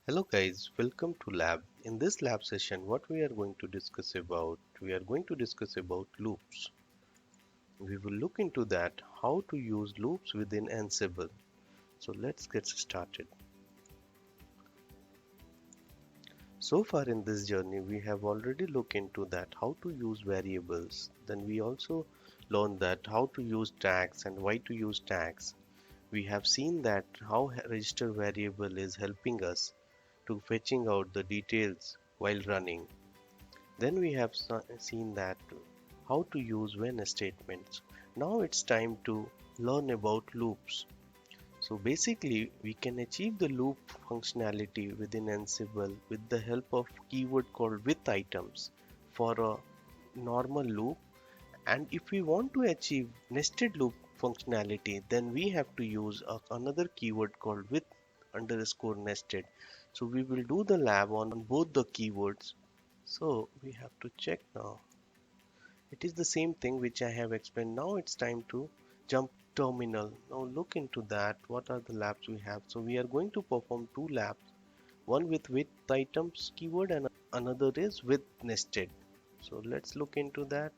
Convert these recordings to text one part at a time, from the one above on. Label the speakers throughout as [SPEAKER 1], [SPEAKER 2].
[SPEAKER 1] Hello guys, welcome to lab. In this lab session, what we are going to discuss about, loops. We will look into that, how to use loops within Ansible. So let's get started. So far in this journey, we have already looked into that, how to use variables. Then we also learned that how to use tags and why to use tags. We have seen that how register variable is helping us to fetching out the details while running. Then we have seen that how to use when statements. Now it's time to learn about loops. So basically we can achieve the loop functionality within Ansible with the help of keyword called with items for a normal loop, and if we want to achieve nested loop functionality then we have to use another keyword called with underscore nested. So we will do the lab on both the keywords. So we have to check now. It is the same thing which I have explained. Now it's time to jump terminal. Now look into that. What are the labs we have? So we are going to perform two labs. One with items keyword and another is with nested. So let's look into that.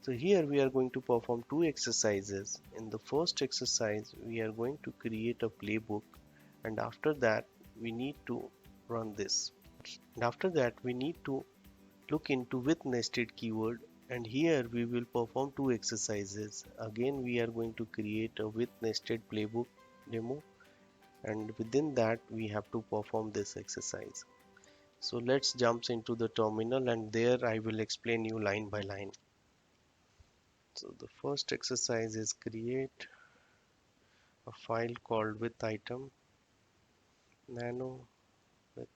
[SPEAKER 1] So here we are going to perform two exercises. In the first exercise, we are going to create a playbook, and after that we need to run this. And after that we need to look into with nested keyword, and here we will perform two exercises. Again we are going to create a with nested playbook demo, and within that we have to perform this exercise. So let's jump into the terminal, and there I will explain you line by line. So the first exercise is create a file called with item nano with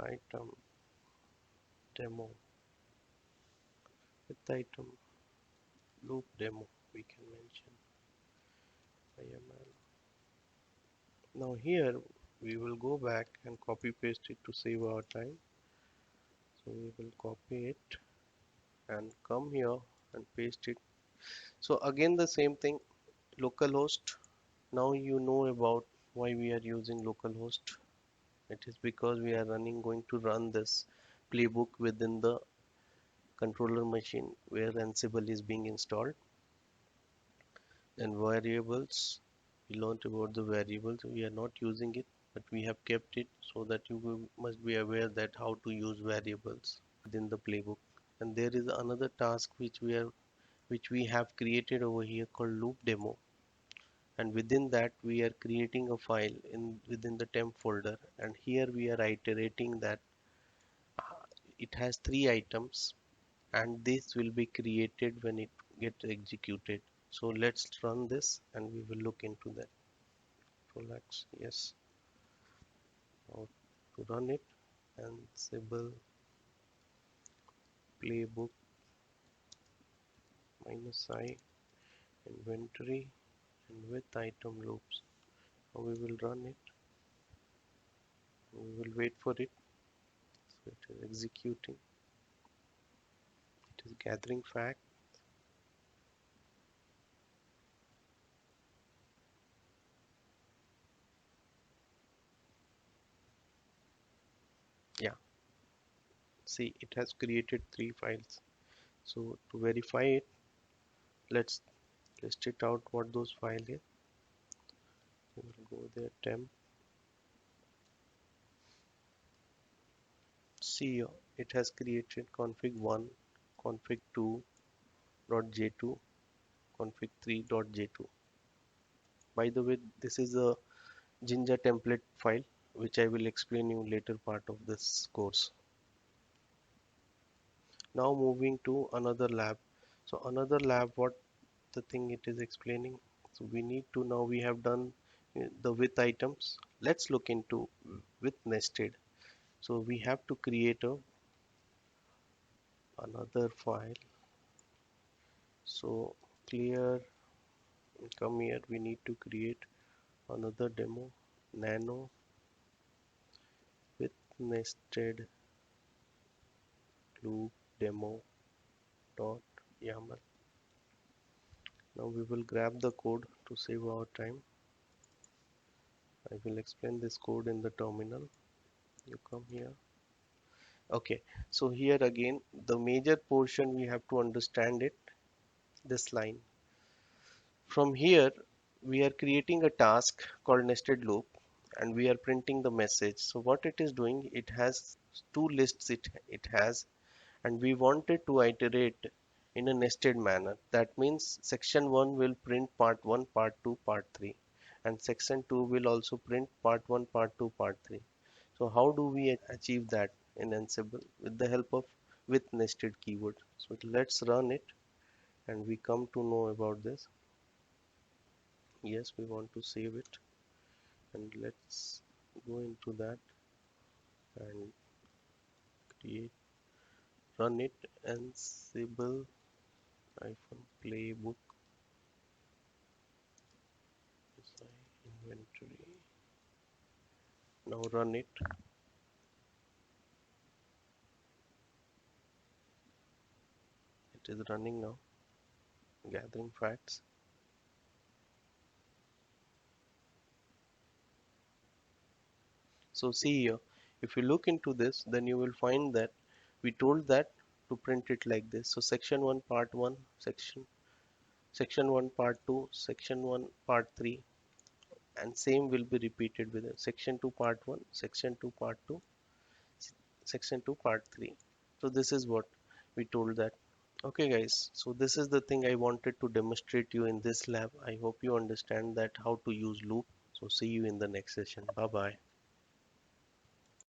[SPEAKER 1] item demo with item loop demo, we can mention YML. Now here we will go back and copy paste it to save our time. So we will copy it and come here and paste it. So again the same thing, localhost. Now you know about why we are using localhost. It is because we are going to run this playbook within the controller machine where Ansible is being installed. And variables, we learned about the variables. We are not using it, but we have kept it so that must be aware that how to use variables within the playbook. And there is another task which we have created over here called loop demo, and within that we are creating a file within the temp folder, and here we are iterating that it has three items and this will be created when it gets executed. So let's run this and we will look into that. Relax, yes. Now to run it, Ansible playbook -i inventory and with item loops. Now we will run it. We will wait for it. So it is executing. It is gathering fact. Yeah, see, it has created three files. So to verify it, let's list it out what those files is. We will go there, temp. See, it has created config1, config2.j2, config3.j2. By the way, this is a Jinja template file which I will explain you later part of this course. Now moving to another lab. So another lab, what the thing it is explaining. So we need to, now we have done the with items. Let's look into with nested. So we have to create another file. So clear, come here, we need to create another demo nano with nested loop demo dot yaml. Now we will grab the code to save our time. I will explain this code in the terminal. You come here. Okay, so here again, the major portion we have to understand it, this line. From here, we are creating a task called nested loop and we are printing the message. So what it is doing, it has two lists it has, and we wanted to iterate in a nested manner. That means section 1 will print part 1, part 2, part 3, and section 2 will also print part 1, part 2, part 3. So how do we achieve that in Ansible? With the help of with nested keyword. So let's run it and we come to know about this. Yes, we want to save it, and let's go into that and create, run it. Ansible playbook inventory. Now run it. It is running now, gathering facts. So see here, if you look into this, then you will find that we told that to print it like this. So section 1 part 1, section 1 part 2, section 1 part 3, and same will be repeated with it. Section 2 part 1, section 2 part 2, section 2 part 3. So this is what we told that. Okay guys, so this is the thing I wanted to demonstrate you in this lab. I hope you understand that how to use loop. So see you in the next session. Bye bye.